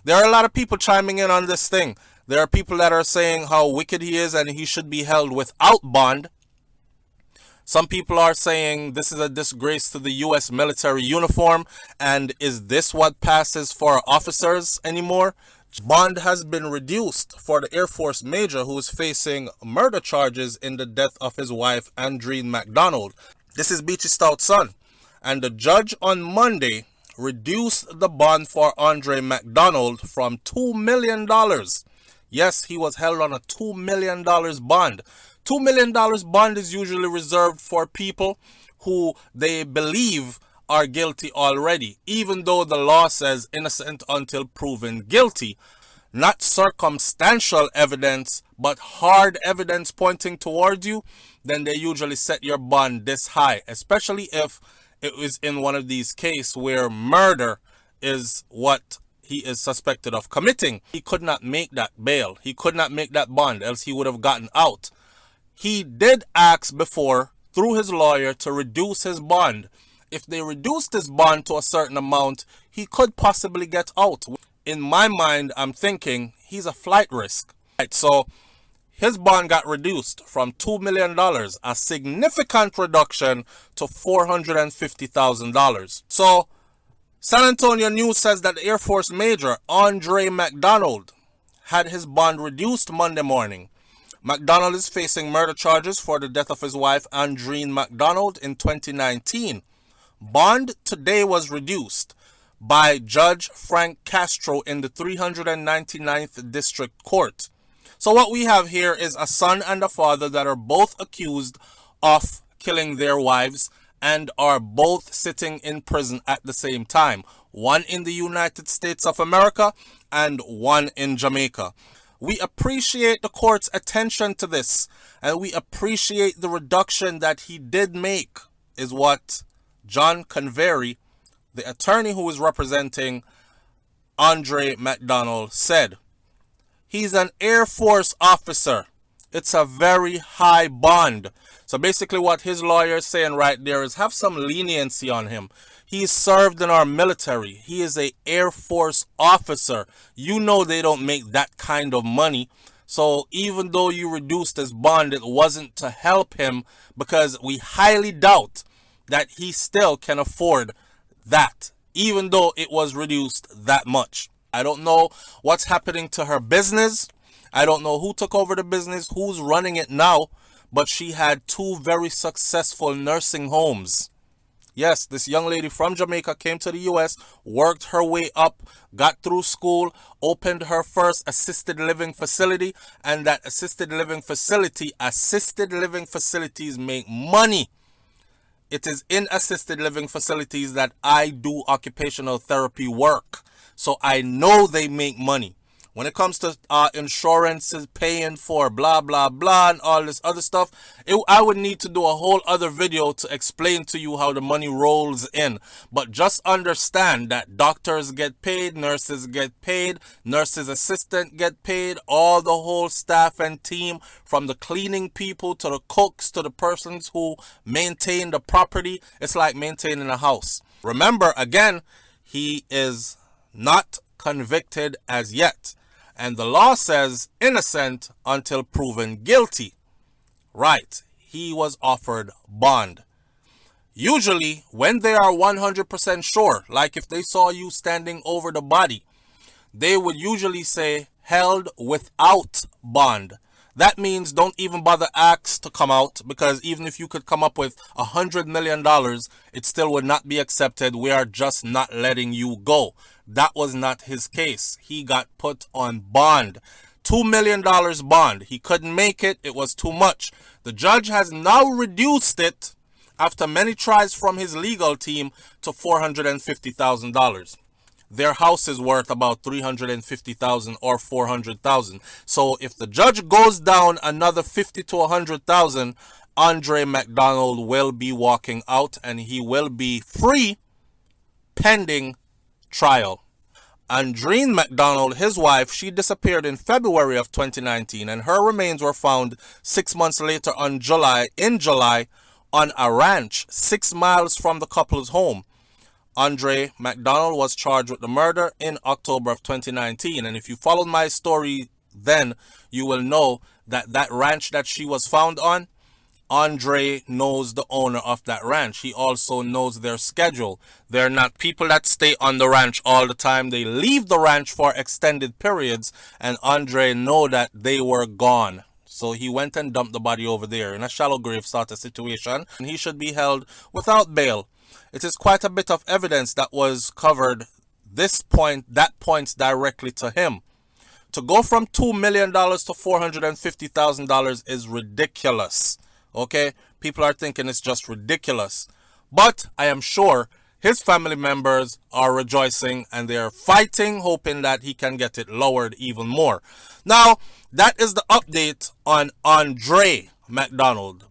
There are a lot of people chiming in on this thing. There are people that are saying how wicked he is and he should be held without bond. Some people are saying this is a disgrace to the U.S. military uniform, and is this what passes for officers anymore? Bond has been reduced for the Air Force major who is facing murder charges in the death of his wife, Andreen McDonald. This is Beachy Stout's son. And the judge on Monday reduced the bond for Andre McDonald from $2 million. Yes, he was held on a $2 million bond. $2 million bond is usually reserved for people who they believe are guilty already, even though the law says innocent until proven guilty. Not circumstantial evidence, but hard evidence pointing towards you, then they usually set your bond this high, especially if it is in one of these cases where murder is what he is suspected of committing. He could not make that bail. He could not make that bond, else he would have gotten out. He did ask before, through his lawyer, to reduce his bond. If they reduced his bond to a certain amount, he could possibly get out. In my mind, I'm thinking he's a flight risk. Right, so his bond got reduced from $2 million, a significant reduction to $450,000. So, San Antonio News says that the Air Force Major, Andre McDonald, had his bond reduced Monday morning. McDonald is facing murder charges for the death of his wife, Andreen McDonald, in 2019. Bond today was reduced by Judge Frank Castro in the 399th District Court. So what we have here is a son and a father that are both accused of killing their wives and are both sitting in prison at the same time. One in the United States of America and one in Jamaica. We appreciate the court's attention to this, and we appreciate the reduction that he did make, is what John Convery, the attorney who is representing Andre McDonald, said. He's an Air Force officer. It's a very high bond. So basically what his lawyer is saying right there is have some leniency on him. He served in our military. He is a Air Force officer. You know they don't make that kind of money. So even though you reduced his bond, it wasn't to help him, because we highly doubt that he still can afford that, even though it was reduced that much. I don't know what's happening to her business. I don't know who took over the business, who's running it now, but she had two very successful nursing homes. Yes, this young lady from Jamaica came to the U.S., worked her way up, got through school, opened her first assisted living facility, and that assisted living facilities make money. It is in assisted living facilities that I do occupational therapy work, so I know they make money. When it comes to insurances, paying for blah, blah, blah, and all this other stuff, I would need to do a whole other video to explain to you how the money rolls in. But just understand that doctors get paid, nurses get paid, nurses assistant get paid, all the whole staff and team, from the cleaning people to the cooks to the persons who maintain the property. It's like maintaining a house. Remember, again, he is not convicted as yet. And the law says innocent until proven guilty. Right, he was offered bond. Usually, when they are 100% sure, like if they saw you standing over the body, they would usually say held without bond. That means don't even bother ask to come out, because even if you could come up with $100 million, it still would not be accepted. We are just not letting you go. That was not his case. He got put on bond. $2 million bond. He couldn't make it. It was too much. The judge has now reduced it, after many tries from his legal team, to $450,000. Their house is worth about $350,000 or $400,000. So if the judge goes down another $50,000 to $100,000, Andre McDonald will be walking out, and he will be free pending trial. Andreen McDonald, his wife, she disappeared in February of 2019, and her remains were found 6 months later in July on a ranch 6 miles from the couple's home. Andre McDonald was charged with the murder in October of 2019. And if you followed my story then, you will know that that ranch that she was found on, Andre knows the owner of that ranch. He also knows their schedule. They're not people that stay on the ranch all the time. They leave the ranch for extended periods, and Andre know that they were gone. So he went and dumped the body over there in a shallow grave sort of situation, and he should be held without bail. It is quite a bit of evidence that was covered. This point, that points directly to him. To go from $2 million to $450,000 is ridiculous. Okay? People are thinking it's just ridiculous. But I am sure his family members are rejoicing and they're fighting, hoping that he can get it lowered even more. Now, that is the update on Andre McDonald.